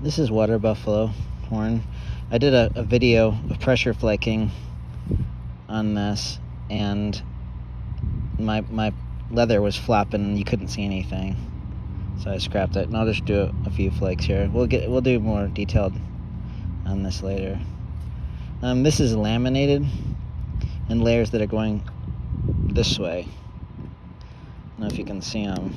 This is water buffalo horn. I did a video of pressure flaking on this, and my leather was flopping and you couldn't see anything, so I scrapped it. And I'll just do a few flakes here. We'll do more detailed on this later. This is laminated in layers that are going this way. I don't know if you can see them.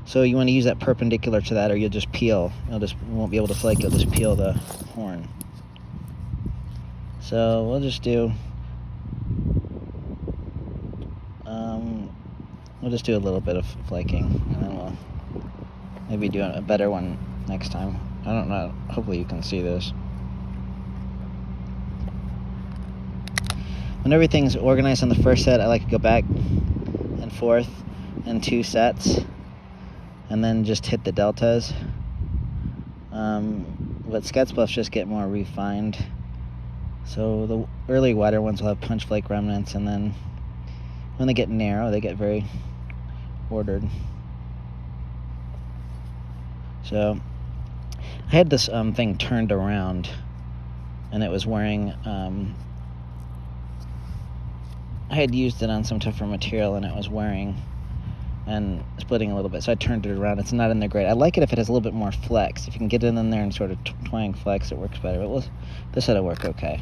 So you want to use that perpendicular to that, or you'll just peel. You won't be able to flake. You'll just peel the horn. So we'll just do a little bit of flaking, and then we'll maybe do a better one next time. I don't know. Hopefully you can see this. When everything's organized on the first set, I like to go back and forth in 2 sets, and then just hit the deltas. But scottsbluffs just get more refined. So the early wider ones will have punch flake remnants, and then when they get narrow, they get very ordered. So I had this thing turned around, and it was wearing, I had used it on some tougher material, and it was wearing and splitting a little bit, so I turned it around. It's not in there great. I like it if it has a little bit more flex. If you can get it in there and sort of twang flex, it works better. But this ought to work okay.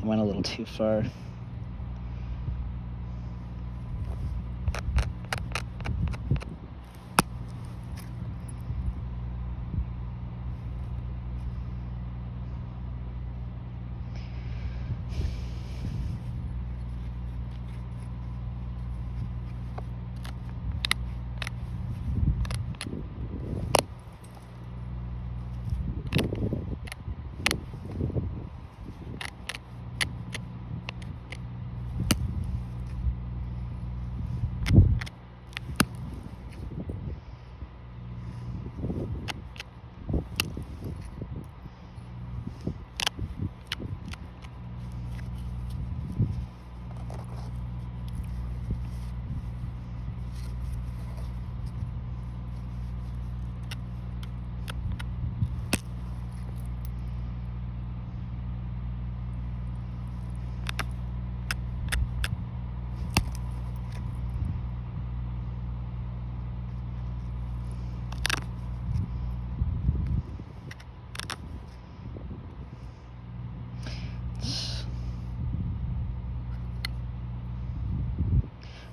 Went a little too far.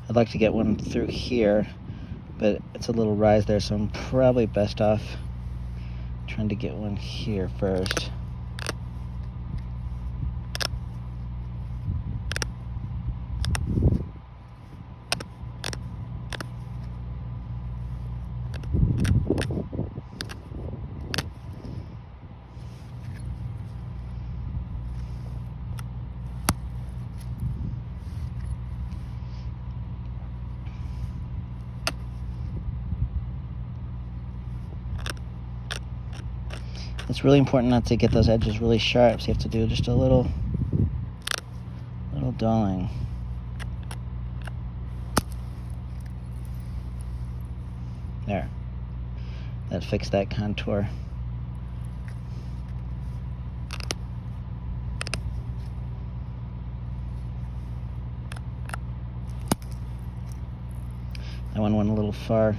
I'd like to get one through here, but it's a little rise there, so I'm probably best off trying to get one here first. It's really important not to get those edges really sharp, so you have to do just a little dulling. There. That fixed that contour. That one went a little far.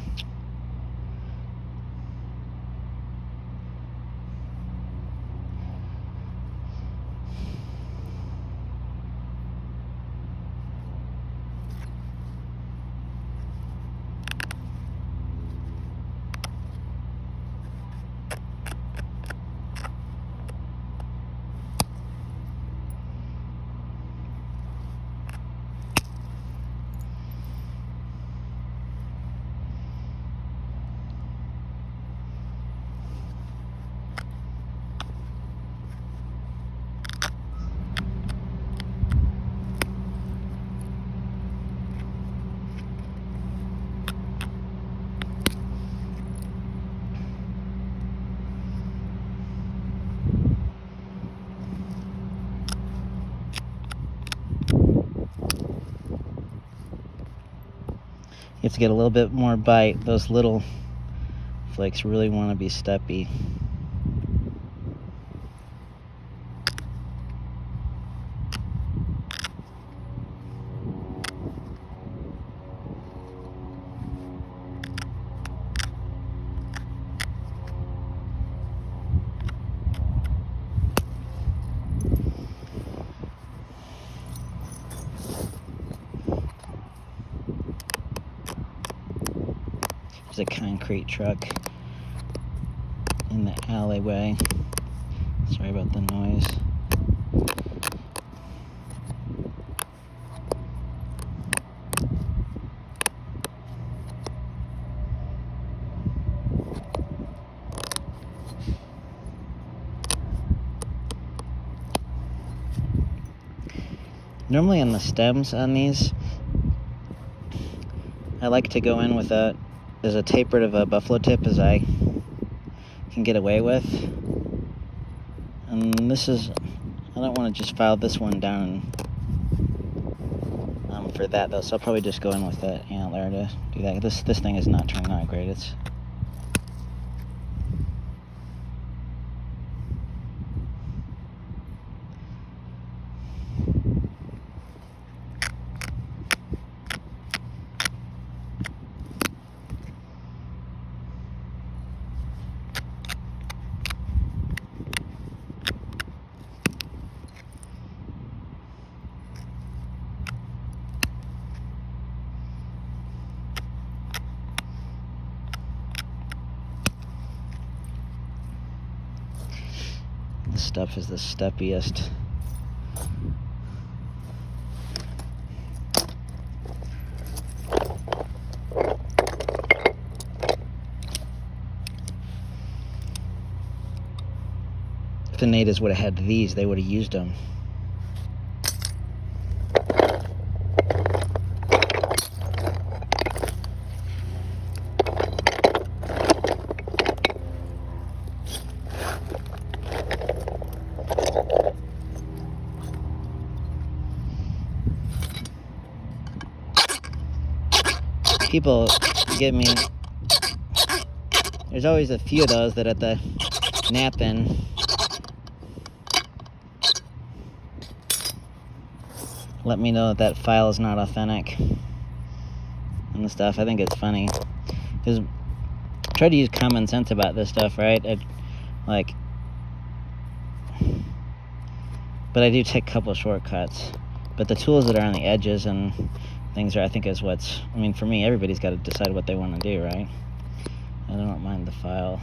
You have to get a little bit more bite. Those little flakes really want to be steppy. There's a concrete truck in the alleyway. Sorry about the noise. Normally on the stems on these, I like to go in with as a tapered of a buffalo tip as I can get away with. And this is, I don't want to just file this one down for that though, so I'll probably just go in with that antler to do that. This thing is not turning out great. This stuff is the steppiest. If the natives would have had these, they would have used them. People give me, there's always a few of those that at the nap-in let me know that file is not authentic and stuff. I think it's funny because I try to use common sense about this stuff, right? But I do take a couple of shortcuts. But the tools that are on the edges and things are, I think, is what's, I mean, for me, everybody's got to decide what they want to do, right? I don't mind the file.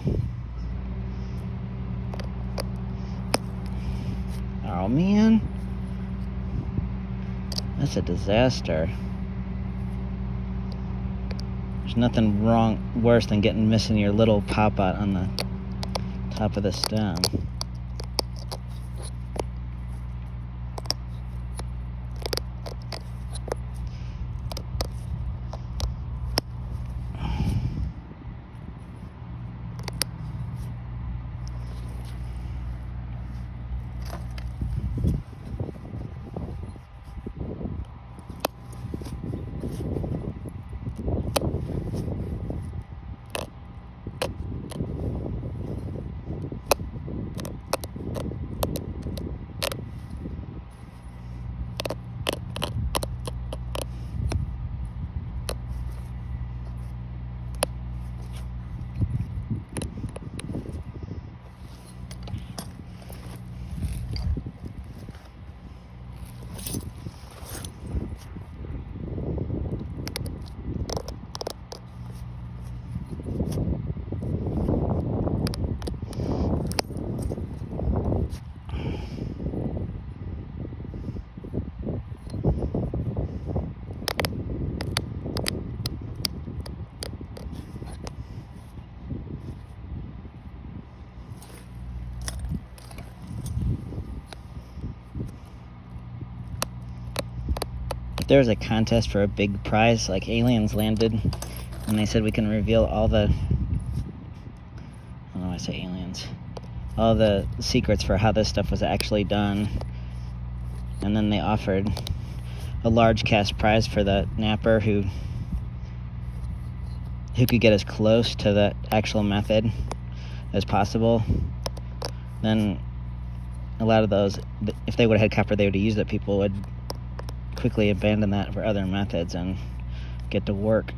Oh, man. That's a disaster. There's nothing worse than missing your little pop-out on the top of the stem. If there was a contest for a big prize, like aliens landed, and they said we can reveal all the, I don't know why I say aliens, all the secrets for how this stuff was actually done, and then they offered a large cash prize for the napper who who could get as close to the actual method as possible, then a lot of those, if they would have had copper they would have used it, people would quickly abandon that for other methods and get to work.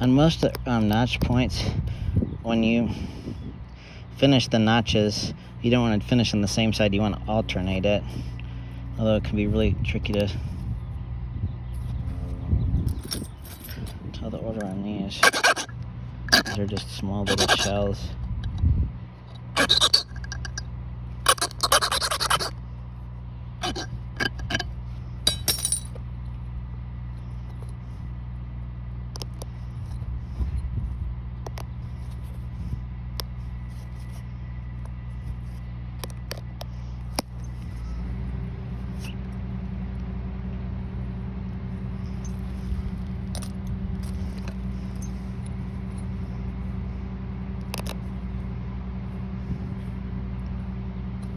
On most notch points, when you finish the notches, you don't want to finish on the same side, you want to alternate it. Although it can be really tricky to tell the order on these. These are just small little shells.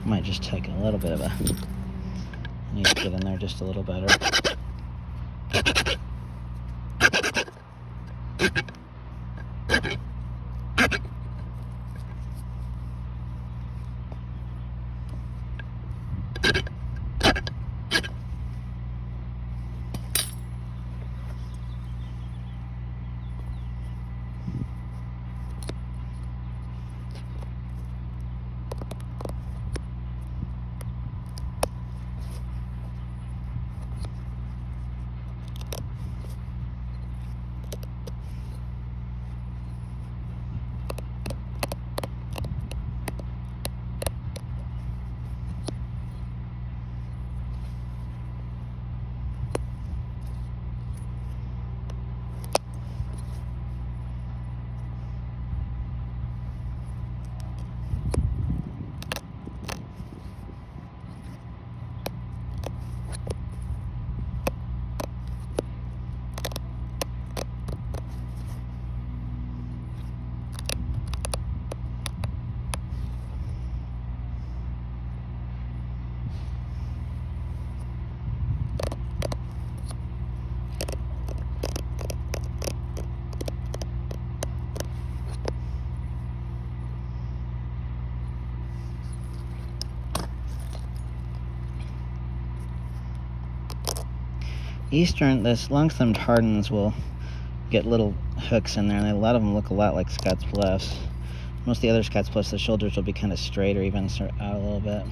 Might just take a little bit of a, need to get in there just a little better. This long-stemmed hardens will get little hooks in there, and a lot of them look a lot like scottsbluffs. Most of the other scottsbluffs, the shoulders will be kind of straight or even start out a little bit.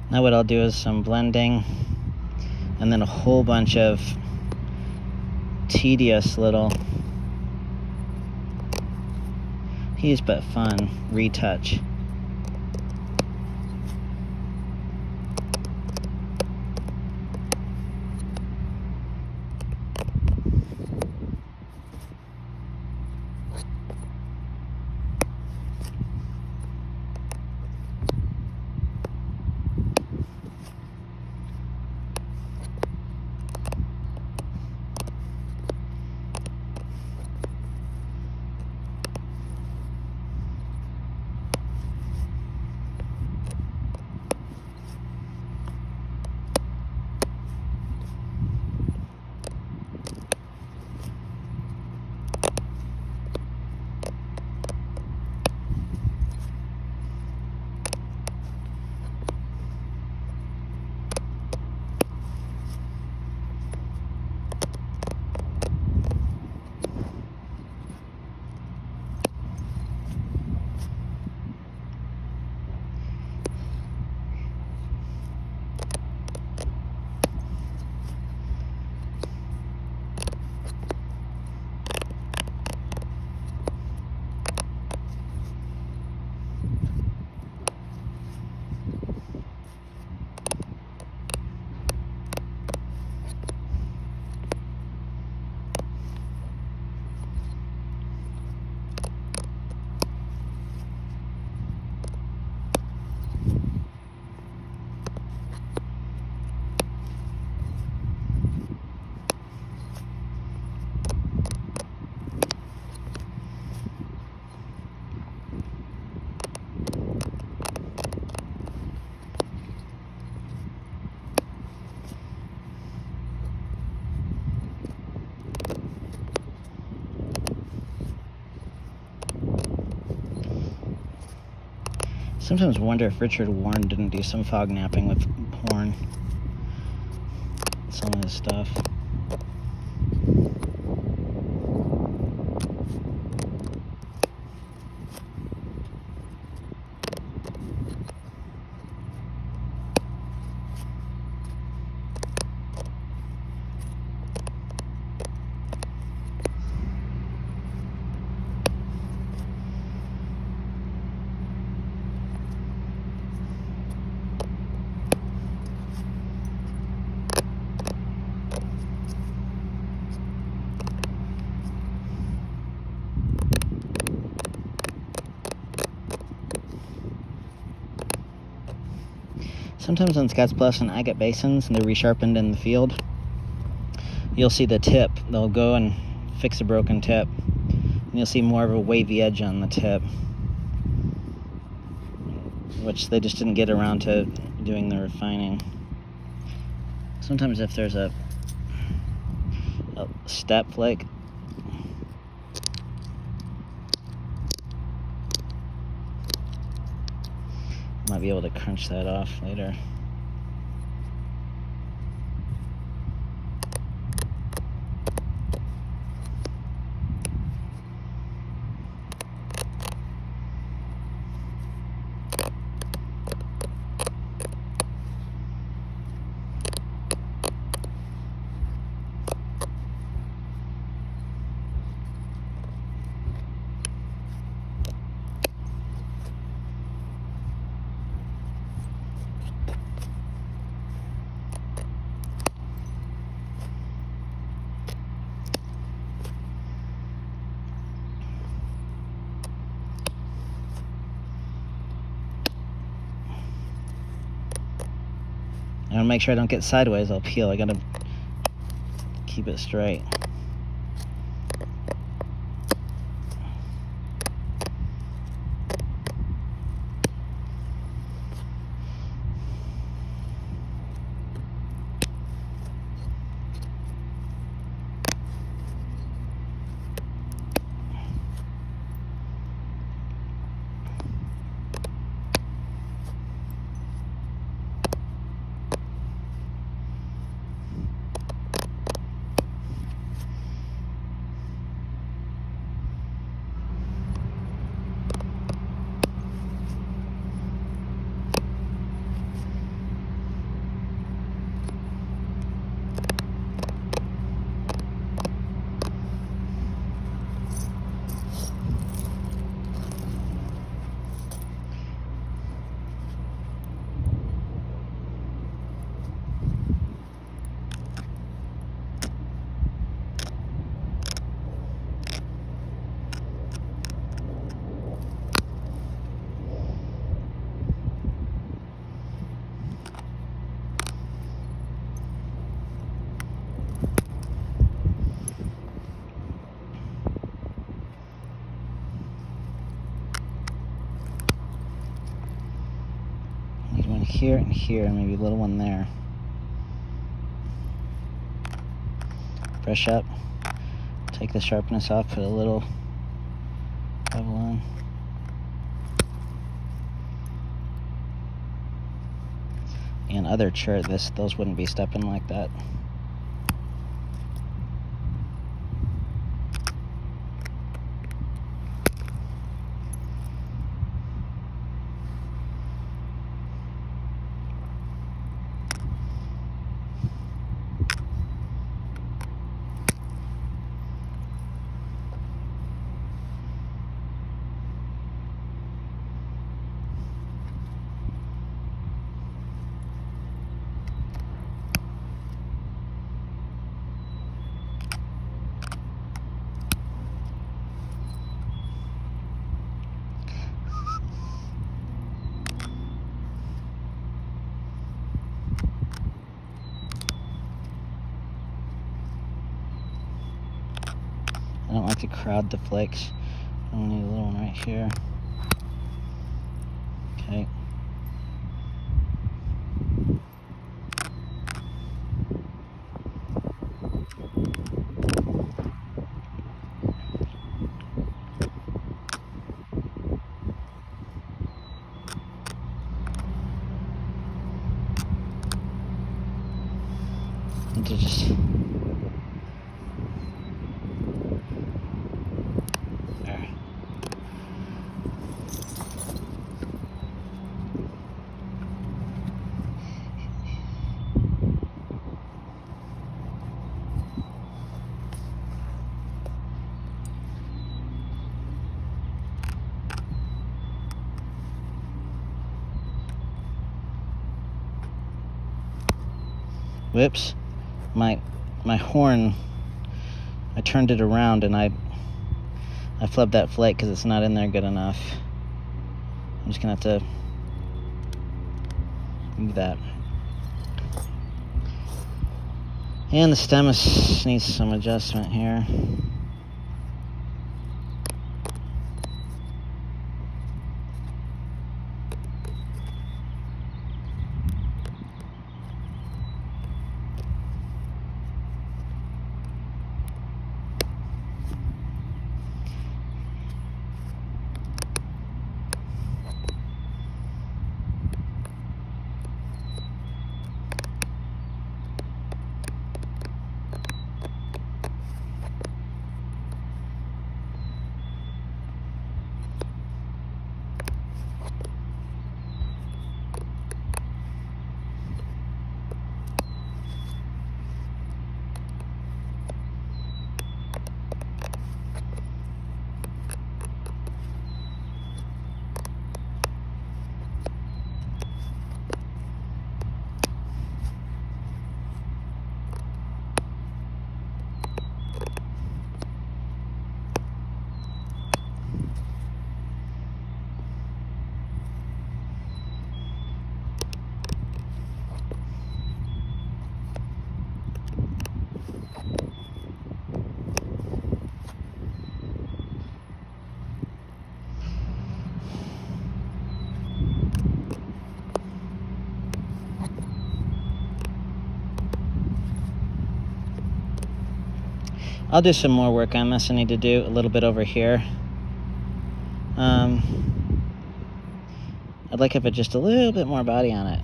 Now what I'll do is some blending and then a whole bunch of tedious little, but fun retouch. Sometimes wonder if Richard Warren didn't do some fog napping with Horn. Some of his stuff. Sometimes on scottsbluffs and agate basins, and they're resharpened in the field, you'll see the tip. They'll go and fix a broken tip, and you'll see more of a wavy edge on the tip, which they just didn't get around to doing the refining. Sometimes if there's a step flake, might be able to crunch that off later. I want to make sure I don't get sideways. I'll peel. I gotta keep it straight. Need one here and here, and maybe a little one there. Brush up, take the sharpness off, put a little bevel on. And other chert, those wouldn't be stepping like that. I don't like to crowd the flakes. I need a little one right here. Okay. to just... There. Whoops, my horn, I turned it around and I flubbed that flake because it's not in there good enough. I'm just gonna have to move that. And the stem needs some adjustment here. I'll do some more work on this. I need to do a little bit over here. I'd like to put just a little bit more body on it.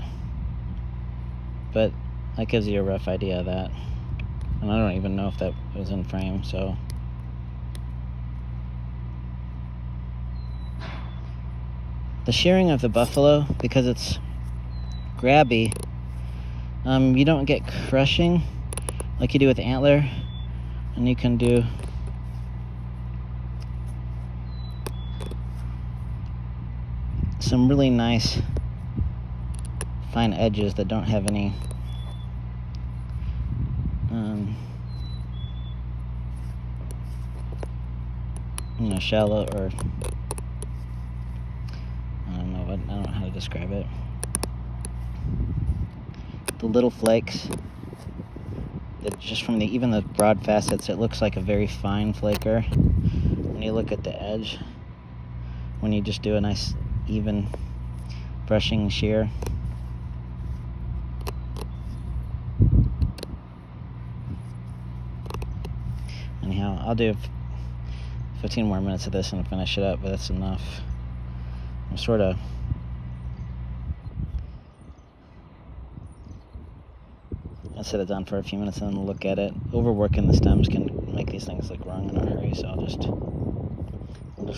But that gives you a rough idea of that. And I don't even know if that was in frame, so. The shearing of the buffalo, because it's grabby, you don't get crushing like you do with antler. And you can do some really nice fine edges that don't have any shallow, or I don't know how to describe it. The little flakes, just from even the broad facets, it looks like a very fine flaker. When you look at the edge, when you just do a nice even brushing shear. Anyhow, I'll do 15 more minutes of this and finish it up, but that's enough. I'm sort of I'll set it down for a few minutes and then look at it. Overworking the stems can make these things look wrong in a hurry, so I'll just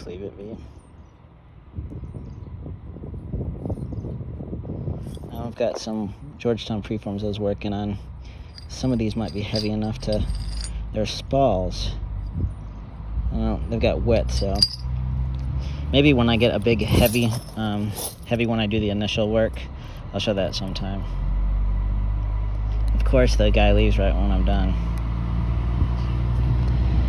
leave it be. Now I've got some Georgetown preforms I was working on. Some of these might be heavy enough to, they're spalls. They've got width, so maybe when I get a big heavy when I do the initial work, I'll show that sometime. Of course, the guy leaves right when I'm done.